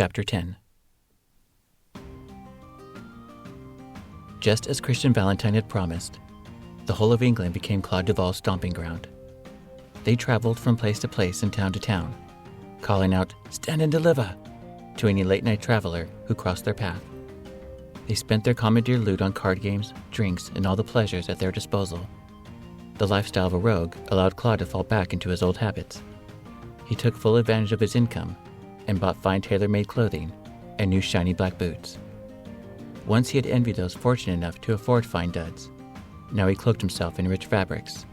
Chapter 10. Just as Christian Valentine had promised, the whole of England became Claude Duval's stomping ground. They traveled from place to place and town to town, calling out, "Stand and deliver," to any late-night traveler who crossed their path. They spent their commandeered loot on card games, drinks, and all the pleasures at their disposal. The lifestyle of a rogue allowed Claude to fall back into his old habits. He took full advantage of his income and bought fine tailor-made clothing and new shiny black boots. Once he had envied those fortunate enough to afford fine duds. Now he cloaked himself in rich fabrics.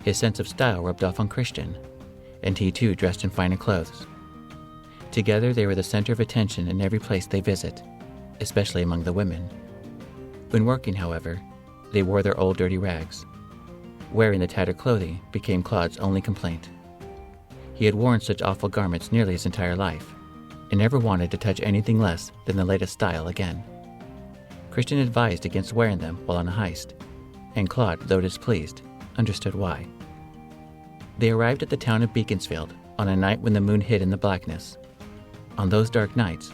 His sense of style rubbed off on Christian, and he too dressed in finer clothes. Together they were the center of attention in every place they visit, especially among the women. When working, however, they wore their old dirty rags. Wearing the tattered clothing became Claude's only complaint. He had worn such awful garments nearly his entire life, and never wanted to touch anything less than the latest style again. Christian advised against wearing them while on a heist, and Claude, though displeased, understood why. They arrived at the town of Beaconsfield on a night when the moon hid in the blackness. On those dark nights,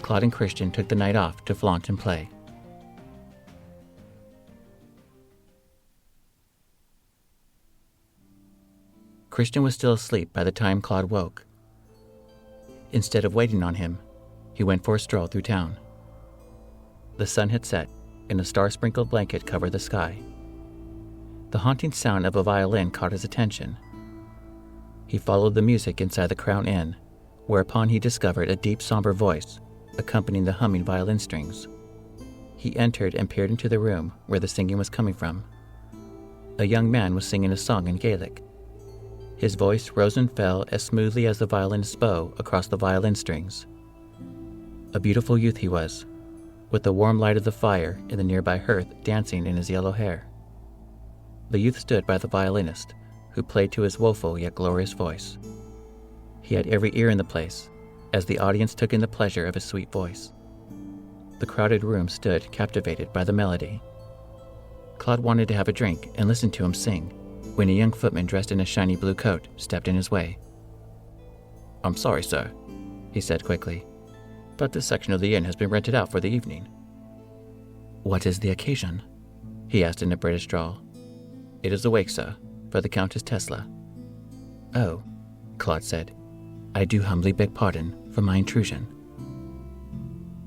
Claude and Christian took the night off to flaunt and play. Christian was still asleep by the time Claude woke. Instead of waiting on him, he went for a stroll through town. The sun had set, and a star-sprinkled blanket covered the sky. The haunting sound of a violin caught his attention. He followed the music inside the Crown Inn, whereupon he discovered a deep, somber voice accompanying the humming violin strings. He entered and peered into the room where the singing was coming from. A young man was singing a song in Gaelic. His voice rose and fell as smoothly as the violinist's bow across the violin strings. A beautiful youth he was, with the warm light of the fire in the nearby hearth dancing in his yellow hair. The youth stood by the violinist, who played to his woeful yet glorious voice. He had every ear in the place, as the audience took in the pleasure of his sweet voice. The crowded room stood captivated by the melody. Claude wanted to have a drink and listen to him sing, when a young footman dressed in a shiny blue coat stepped in his way. "I'm sorry, sir," he said quickly, "but this section of the inn has been rented out for the evening." "What is the occasion?" he asked in a British drawl. "It is a wake, sir, for the Countess Tesla." "Oh," Claude said, "I do humbly beg pardon for my intrusion."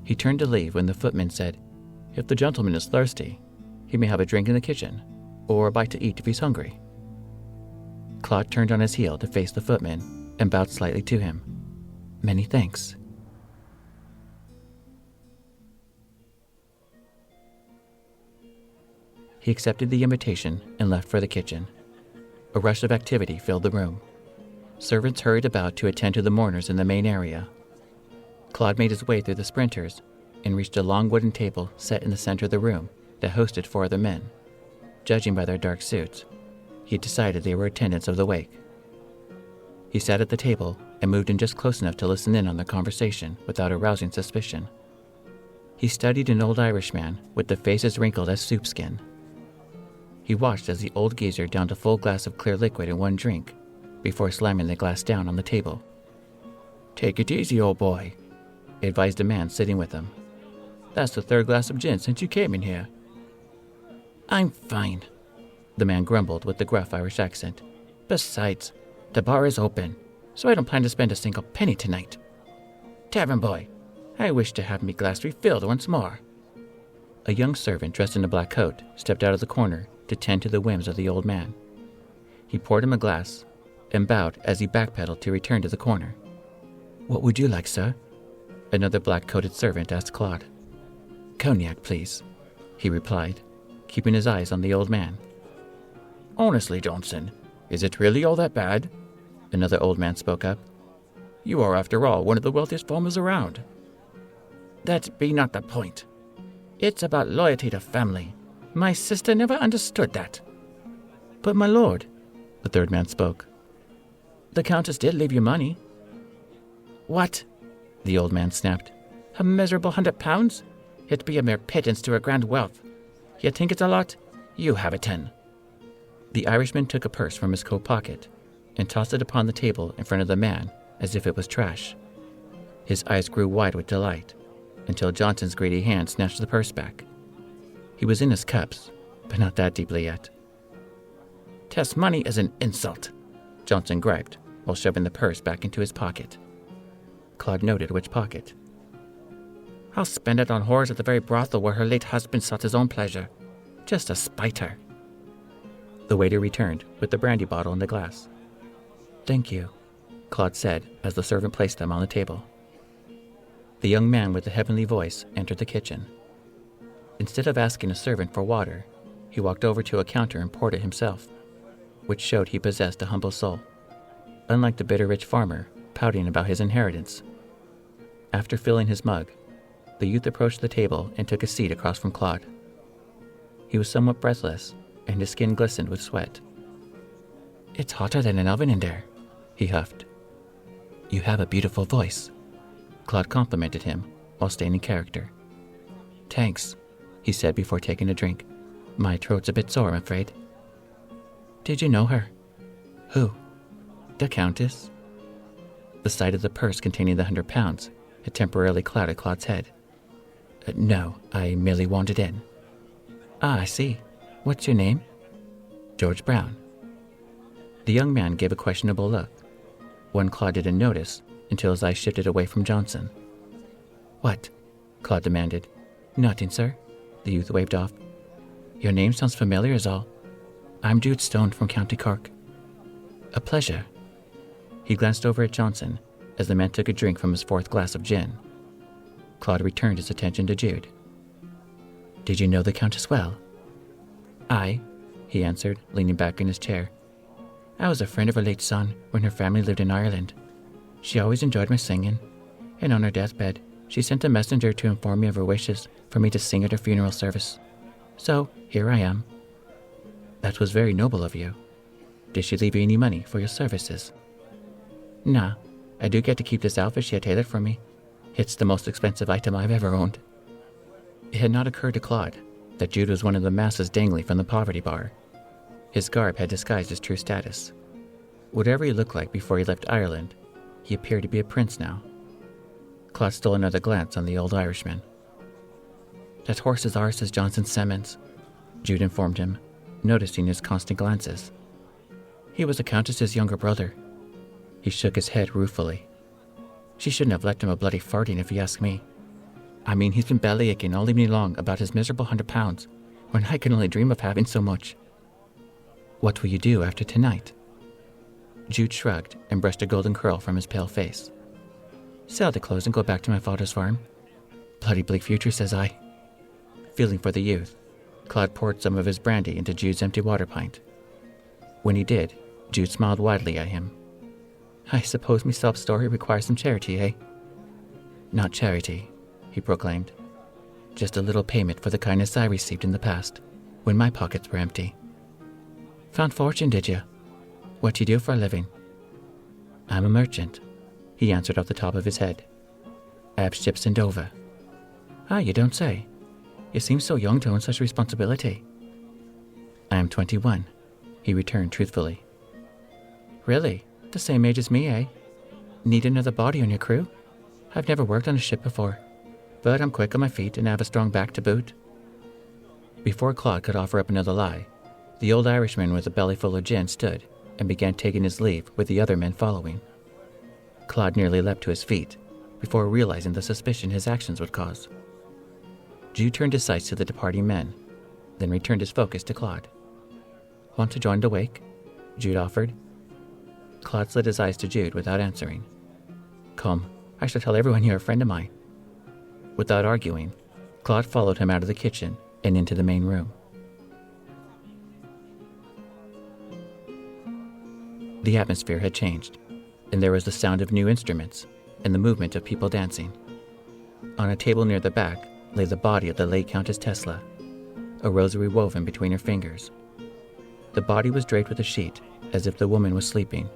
He turned to leave when the footman said, "If the gentleman is thirsty, he may have a drink in the kitchen, or a bite to eat if he's hungry." Claude turned on his heel to face the footman and bowed slightly to him. "Many thanks." He accepted the invitation and left for the kitchen. A rush of activity filled the room. Servants hurried about to attend to the mourners in the main area. Claude made his way through the sprinters and reached a long wooden table set in the center of the room that hosted 4 other men. Judging by their dark suits, he decided they were attendants of the wake. He sat at the table and moved in just close enough to listen in on their conversation without arousing suspicion. He studied an old Irishman with the face as wrinkled as soup skin. He watched as the old geezer downed a full glass of clear liquid in one drink before slamming the glass down on the table. "Take it easy, old boy," advised a man sitting with him. "That's the 3rd glass of gin since you came in here." "I'm fine," the man grumbled with the gruff Irish accent. "Besides, the bar is open, so I don't plan to spend a single penny tonight. Tavern boy, I wish to have me glass refilled once more." A young servant dressed in a black coat stepped out of the corner to tend to the whims of the old man. He poured him a glass and bowed as he backpedaled to return to the corner. "What would you like, sir?" another black-coated servant asked Claude. "Cognac, please," he replied, keeping his eyes on the old man. "Honestly, Johnson, is it really all that bad?" another old man spoke up. "You are, after all, one of the wealthiest farmers around." "That be not the point. It's about loyalty to family. My sister never understood that." "But, my lord," the third man spoke, "the Countess did leave you money." "What?" the old man snapped. "A miserable £100? It be a mere pittance to her grand wealth. You think it's a lot? You have it 10. The Irishman took a purse from his coat pocket and tossed it upon the table in front of the man as if it was trash. His eyes grew wide with delight, until Johnson's greedy hand snatched the purse back. He was in his cups, but not that deeply yet. "'Test money is an insult," Johnson griped, while shoving the purse back into his pocket. Claude noted which pocket. "I'll spend it on whores at the very brothel where her late husband sought his own pleasure, just to spite her." The waiter returned with the brandy bottle and the glass. "Thank you," Claude said as the servant placed them on the table. The young man with the heavenly voice entered the kitchen. Instead of asking a servant for water, he walked over to a counter and poured it himself, which showed he possessed a humble soul, unlike the bitter rich farmer pouting about his inheritance. After filling his mug, the youth approached the table and took a seat across from Claude. He was somewhat breathless, and his skin glistened with sweat. "It's hotter than an oven in there," he huffed. "You have a beautiful voice," Claude complimented him while staying in character. "Thanks," he said before taking a drink. "My throat's a bit sore, I'm afraid." "Did you know her?" "Who?" "The Countess." The sight of the purse containing the £100 had temporarily clouded Claude's head. "No, I merely wandered in." "Ah, I see. What's your name?" "George Brown." The young man gave a questionable look, one Claude didn't notice until his eyes shifted away from Johnson. "What?" Claude demanded. "Nothing, sir," the youth waved off. "Your name sounds familiar is all. I'm Jude Stone from County Cork." "A pleasure." He glanced over at Johnson as the man took a drink from his fourth glass of gin. Claude returned his attention to Jude. "Did you know the Countess well?" "Aye," he answered, leaning back in his chair. "I was a friend of her late son when her family lived in Ireland. She always enjoyed my singing, and on her deathbed, she sent a messenger to inform me of her wishes for me to sing at her funeral service. So, here I am." "That was very noble of you. Did she leave you any money for your services?" "Nah, I do get to keep this outfit she had tailored for me. It's the most expensive item I've ever owned." It had not occurred to Claude that Jude was one of the masses dangling from the poverty bar. His garb had disguised his true status. Whatever he looked like before he left Ireland, he appeared to be a prince now. Claude stole another glance on the old Irishman. "That horse is ours, says Johnson Simmons," Jude informed him, noticing his constant glances. "He was the Countess's younger brother." He shook his head ruefully. "She shouldn't have left him a bloody farting if you ask me. I mean, he's been bellyaching all evening long about his miserable £100, when I can only dream of having so much." "What will you do after tonight?" Jude shrugged and brushed a golden curl from his pale face. "Sell the clothes and go back to my father's farm. Bloody bleak future, says I." Feeling for the youth, Claude poured some of his brandy into Jude's empty water pint. When he did, Jude smiled widely at him. "I suppose me sob story requires some charity, eh?" "Not charity," he proclaimed. "Just a little payment for the kindness I received in the past, when my pockets were empty." "Found fortune, did you? What do you do for a living?" "I'm a merchant," he answered off the top of his head. "I have ships in Dover." "Ah, you don't say. You seem so young to own such responsibility." "I am 21, he returned truthfully. "Really? The same age as me, eh? Need another body on your crew? I've never worked on a ship before, but I'm quick on my feet and have a strong back to boot." Before Claude could offer up another lie, the old Irishman with a belly full of gin stood and began taking his leave with the other men following. Claude nearly leapt to his feet before realizing the suspicion his actions would cause. Jude turned his sights to the departing men, then returned his focus to Claude. "Want to join the wake?" Jude offered. Claude slid his eyes to Jude without answering. "Come, I shall tell everyone you're a friend of mine." Without arguing, Claude followed him out of the kitchen and into the main room. The atmosphere had changed, and there was the sound of new instruments and the movement of people dancing. On a table near the back lay the body of the late Countess Tesla, a rosary woven between her fingers. The body was draped with a sheet, as if the woman was sleeping.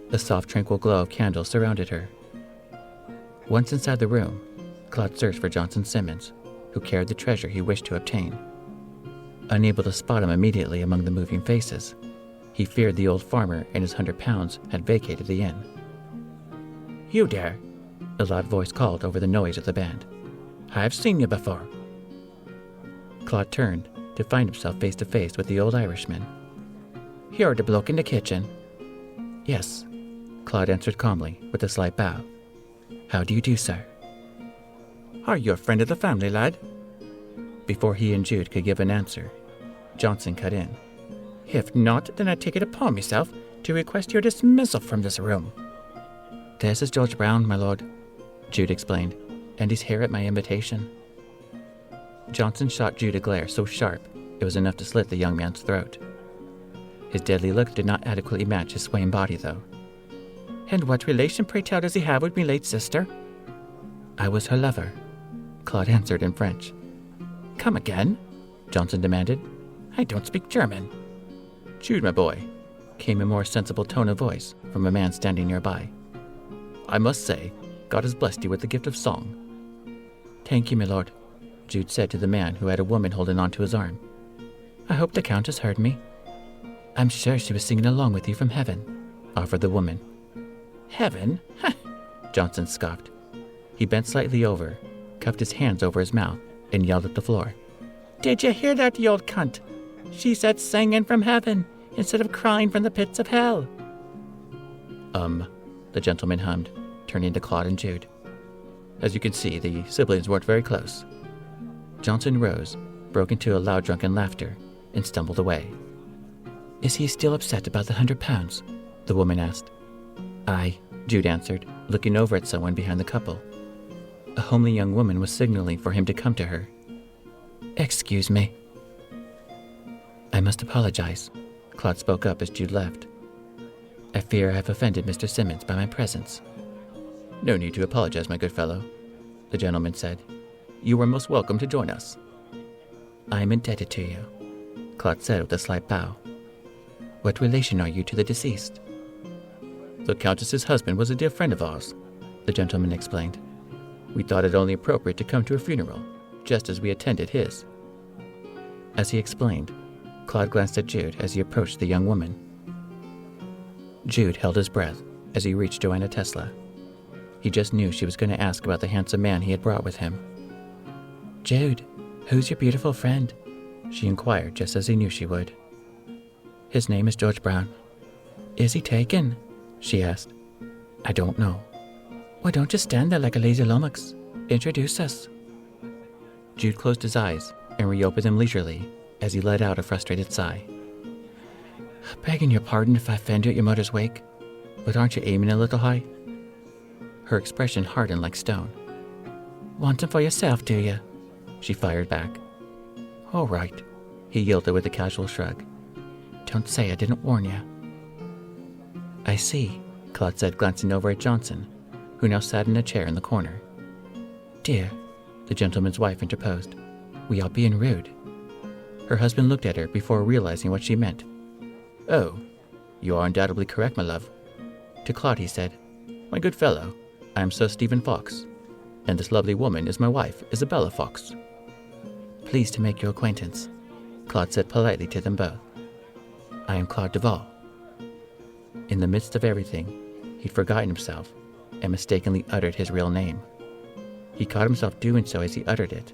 The soft, tranquil glow of candles surrounded her. Once inside the room, Claude searched for Johnson Simmons, who carried the treasure he wished to obtain. Unable to spot him immediately among the moving faces, he feared the old farmer and his £100 had vacated the inn. "You there? a loud voice called over the noise of the band. "I've seen you before." Claude turned to find himself face to face with the old Irishman. "You're the bloke in the kitchen." "Yes," Claude answered calmly with a slight bow. "How do you do, sir?" "Are you a friend of the family, lad?" Before he and Jude could give an answer, Johnson cut in. "If not, then I take it upon myself to request your dismissal from this room." "This is George Brown, my lord," Jude explained, "and he's here at my invitation." Johnson shot Jude a glare so sharp it was enough to slit the young man's throat. His deadly look did not adequately match his swaying body, though. "And what relation, pray tell, does he have with me late sister?" "I was her lover," Claude answered in French. "Come again?" Johnson demanded. "I don't speak German." "Jude, my boy," came a more sensible tone of voice from a man standing nearby. "I must say, God has blessed you with the gift of song." "Thank you, my lord," Jude said to the man who had a woman holding onto his arm. "I hope the Countess heard me." "I'm sure she was singing along with you from heaven," offered the woman. "Heaven? Ha!" Johnson scoffed. He bent slightly over, cupped his hands over his mouth, and yelled at the floor. "Did you hear that, you old cunt? She said singing from heaven instead of crying from the pits of hell." The gentleman hummed, turning to Claude and Jude. As you can see, the siblings weren't very close. Johnson rose, broke into a loud drunken laughter, and stumbled away. "Is he still upset about the £100? The woman asked. "Aye," Jude answered, looking over at someone behind the couple. A homely young woman was signaling for him to come to her. "Excuse me." "I must apologize," Claude spoke up as Jude left. "I fear I have offended Mr. Simmons by my presence." "No need to apologize, my good fellow," the gentleman said. "You are most welcome to join us." "I am indebted to you," Claude said with a slight bow. "What relation are you to the deceased?" "The Countess's husband was a dear friend of ours," the gentleman explained. "We thought it only appropriate to come to a funeral, just as we attended his." As he explained, Claude glanced at Jude as he approached the young woman. Jude held his breath as he reached Joanna Tesla. He just knew she was going to ask about the handsome man he had brought with him. "Jude, who's your beautiful friend?" she inquired just as he knew she would. "His name is George Brown." "Is he taken?" she asked. "I don't know." "Why don't you stand there like a lazy lummox? Introduce us." Jude closed his eyes and reopened them leisurely as he let out a frustrated sigh. "Begging your pardon if I offend you at your mother's wake, but aren't you aiming a little high?" Her expression hardened like stone. "Want him for yourself, do you?" she fired back. "All right," he yielded with a casual shrug. "Don't say I didn't warn you." "I see," Claude said, glancing over at Johnson, who now sat in a chair in the corner. "Dear," the gentleman's wife interposed, "we are being rude." Her husband looked at her before realizing what she meant. "Oh, you are undoubtedly correct, my love." To Claude he said, "My good fellow, I am Sir Stephen Fox, and this lovely woman is my wife, Isabella Fox." "Pleased to make your acquaintance," Claude said politely to them both. "I am Claude Duval." In the midst of everything, he'd forgotten himself and mistakenly uttered his real name. He caught himself doing so as he uttered it,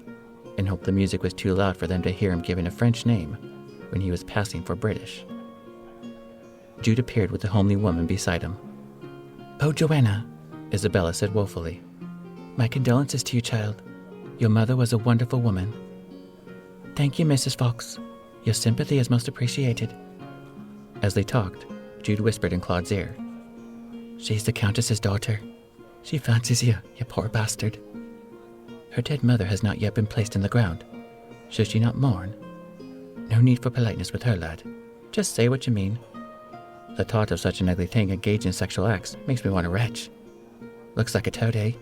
and hoped the music was too loud for them to hear him giving a French name when he was passing for British. Jude appeared with the homely woman beside him. "Oh, Joanna," Isabella said woefully. "My condolences to you, child. Your mother was a wonderful woman." "Thank you, Mrs. Fox. Your sympathy is most appreciated." As they talked, Jude whispered in Claude's ear. "She's the Countess's daughter. She fancies you, you poor bastard. Her dead mother has not yet been placed in the ground. Should she not mourn? No need for politeness with her, lad. Just say what you mean. The thought of such an ugly thing engaged in sexual acts makes me want to retch. Looks like a toad, eh?"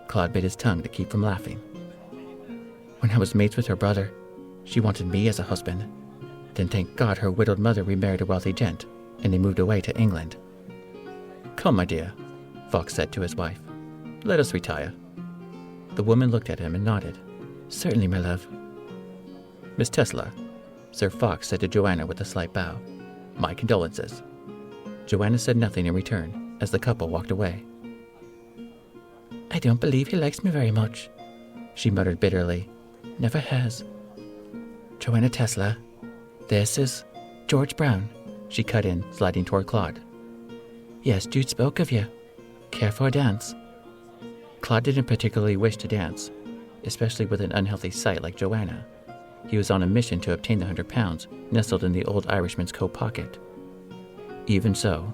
Claude bit his tongue to keep from laughing. "When I was mates with her brother, she wanted me as a husband. Then thank God her widowed mother remarried a wealthy gent, and they moved away to England." "Come, my dear," Fox said to his wife. "Let us retire." The woman looked at him and nodded. "Certainly, my love." "Miss Tesla," Sir Fox said to Joanna with a slight bow. "My condolences." Joanna said nothing in return as the couple walked away. I don't believe he likes me very much, she muttered bitterly. Never has. Joanna Tesla, this is George Brown, she cut in, sliding toward Claude. Yes, Jude spoke of you. Care for a dance? Claude didn't particularly wish to dance, especially with an unhealthy sight like Joanna. He was on a mission to obtain the £100 nestled in the old Irishman's coat pocket. Even so,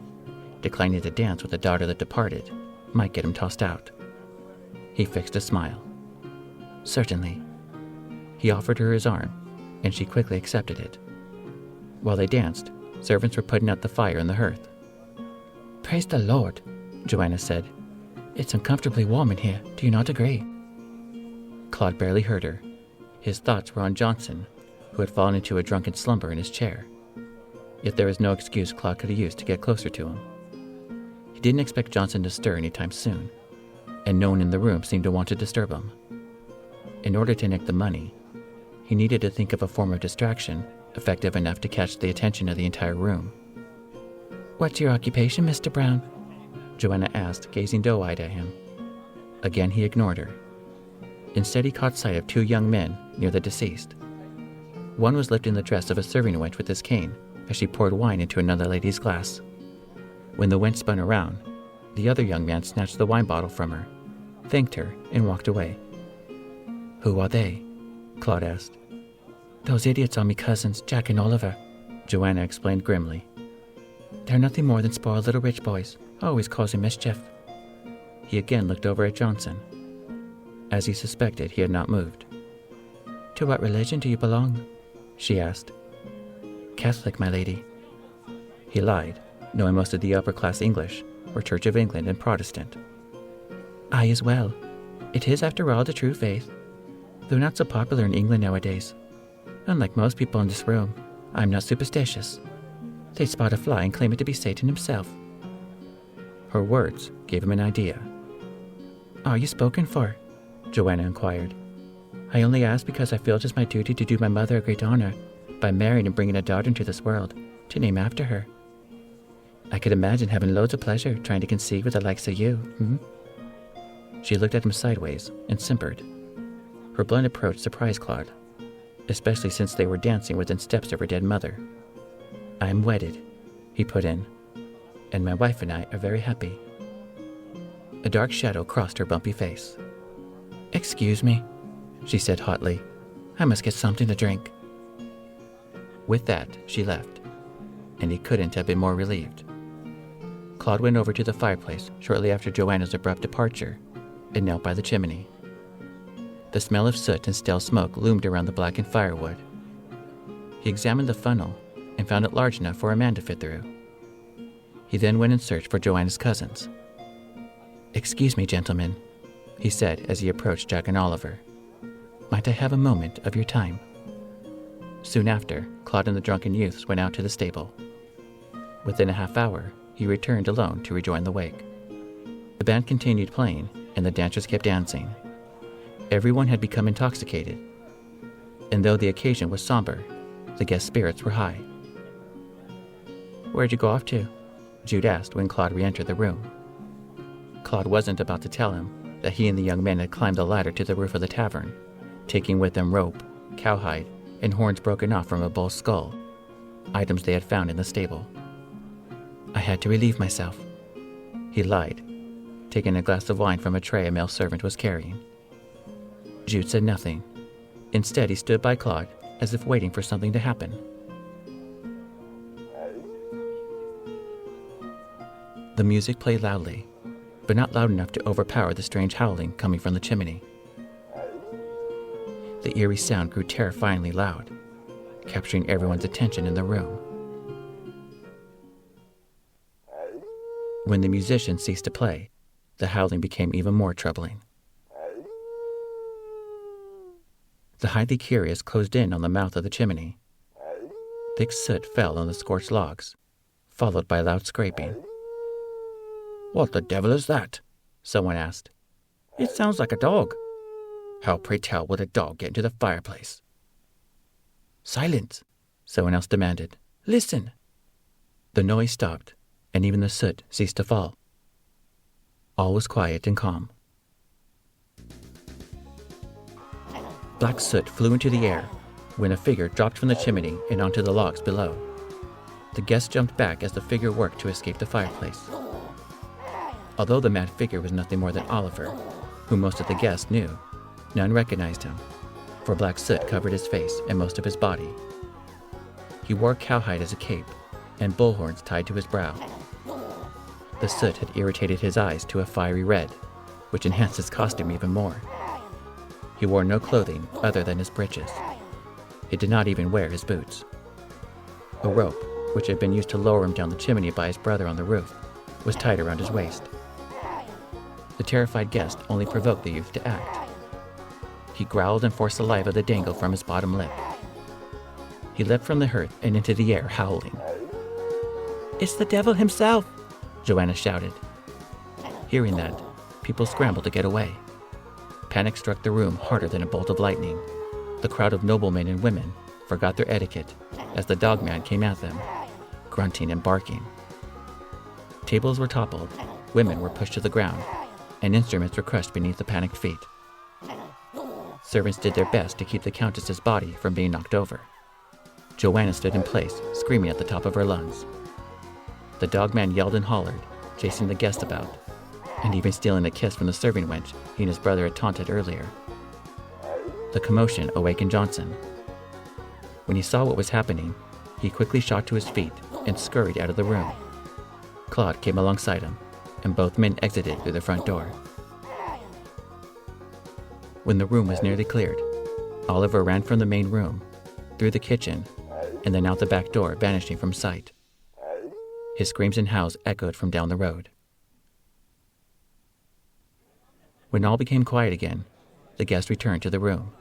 declining to dance with a daughter that departed might get him tossed out. He fixed a smile. Certainly. He offered her his arm, and she quickly accepted it. While they danced, servants were putting out the fire in the hearth. Praise the Lord, Joanna said. It's uncomfortably warm in here, do you not agree? Claude barely heard her. His thoughts were on Johnson, who had fallen into a drunken slumber in his chair. Yet there was no excuse Claude could have used to get closer to him. He didn't expect Johnson to stir anytime soon, and no one in the room seemed to want to disturb him. In order to nick the money, he needed to think of a form of distraction effective enough to catch the attention of the entire room. What's your occupation, Mr. Brown? Joanna asked, gazing doe-eyed at him. Again he ignored her. Instead he caught sight of two young men near the deceased. One was lifting the dress of a serving wench with his cane as she poured wine into another lady's glass. When the wench spun around, the other young man snatched the wine bottle from her, thanked her, and walked away. Who are they? Claude asked. Those idiots are me cousins, Jack and Oliver, Joanna explained grimly. They're nothing more than spoiled little rich boys, always causing mischief. He again looked over at Johnson. As he suspected, he had not moved. To what religion do you belong? She asked. Catholic, my lady. He lied, knowing most of the upper-class English were Church of England and Protestant. I as well. It is, after all, the true faith, though not so popular in England nowadays. Unlike most people in this room, I'm not superstitious. They'd spot a fly and claim it to be Satan himself. Her words gave him an idea. Are you spoken for? Joanna inquired. I only ask because I feel it is my duty to do my mother a great honor by marrying and bringing a daughter into this world to name after her. I could imagine having loads of pleasure trying to conceive with the likes of you, She looked at him sideways and simpered. Her blunt approach surprised Claude, especially since they were dancing within steps of her dead mother. I'm wedded, he put in, and my wife and I are very happy. A dark shadow crossed her bumpy face. Excuse me, she said hotly. I must get something to drink. With that, she left, and he couldn't have been more relieved. Claude went over to the fireplace shortly after Joanna's abrupt departure and knelt by the chimney. The smell of soot and stale smoke loomed around the blackened firewood. He examined the funnel and found it large enough for a man to fit through. He then went in search for Joanna's cousins. Excuse me, gentlemen, he said as he approached Jack and Oliver. Might I have a moment of your time? Soon after, Claude and the drunken youths went out to the stable. Within a half hour, he returned alone to rejoin the wake. The band continued playing, and the dancers kept dancing. Everyone had become intoxicated, and though the occasion was somber, the guest spirits were high. Where'd you go off to? Jude asked when Claude re-entered the room. Claude wasn't about to tell him that he and the young men had climbed the ladder to the roof of the tavern, taking with them rope, cowhide, and horns broken off from a bull's skull, items they had found in the stable. I had to relieve myself, he lied, taking a glass of wine from a tray a male servant was carrying. Jude said nothing. Instead, he stood by Claude as if waiting for something to happen. The music played loudly, but not loud enough to overpower the strange howling coming from the chimney. The eerie sound grew terrifyingly loud, capturing everyone's attention in the room. When the musicians ceased to play, the howling became even more troubling. The highly curious closed in on the mouth of the chimney. Thick soot fell on the scorched logs, followed by loud scraping. What the devil is that? Someone asked. It sounds like a dog. How, pray tell, would a dog get into the fireplace? Silence, someone else demanded. Listen. The noise stopped, and even the soot ceased to fall. All was quiet and calm. Black soot flew into the air when a figure dropped from the chimney and onto the logs below. The guests jumped back as the figure worked to escape the fireplace. Although the mad figure was nothing more than Oliver, whom most of the guests knew, none recognized him, for black soot covered his face and most of his body. He wore cowhide as a cape and bullhorns tied to his brow. The soot had irritated his eyes to a fiery red, which enhanced his costume even more. He wore no clothing other than his breeches. He did not even wear his boots. A rope, which had been used to lower him down the chimney by his brother on the roof, was tied around his waist. The terrified guest only provoked the youth to act. He growled and forced saliva to dangle from his bottom lip. He leapt from the hearth and into the air, howling. "It's the devil himself!" Joanna shouted. Hearing that, people scrambled to get away. Panic struck the room harder than a bolt of lightning. The crowd of noblemen and women forgot their etiquette as the dogman came at them, grunting and barking. Tables were toppled, women were pushed to the ground, and instruments were crushed beneath the panicked feet. Servants did their best to keep the Countess's body from being knocked over. Joanna stood in place, screaming at the top of her lungs. The dogman yelled and hollered, chasing the guest about, and even stealing a kiss from the serving wench he and his brother had taunted earlier. The commotion awakened Johnson. When he saw what was happening, he quickly shot to his feet and scurried out of the room. Claude came alongside him, and both men exited through the front door. When the room was nearly cleared, Oliver ran from the main room, through the kitchen, and then out the back door, vanishing from sight. His screams and howls echoed from down the road. When all became quiet again, the guest returned to the room.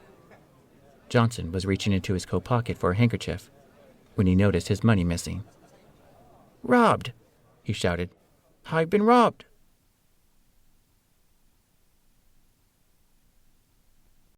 Johnson was reaching into his coat pocket for a handkerchief when he noticed his money missing. "Robbed!" he shouted. "I've been robbed!"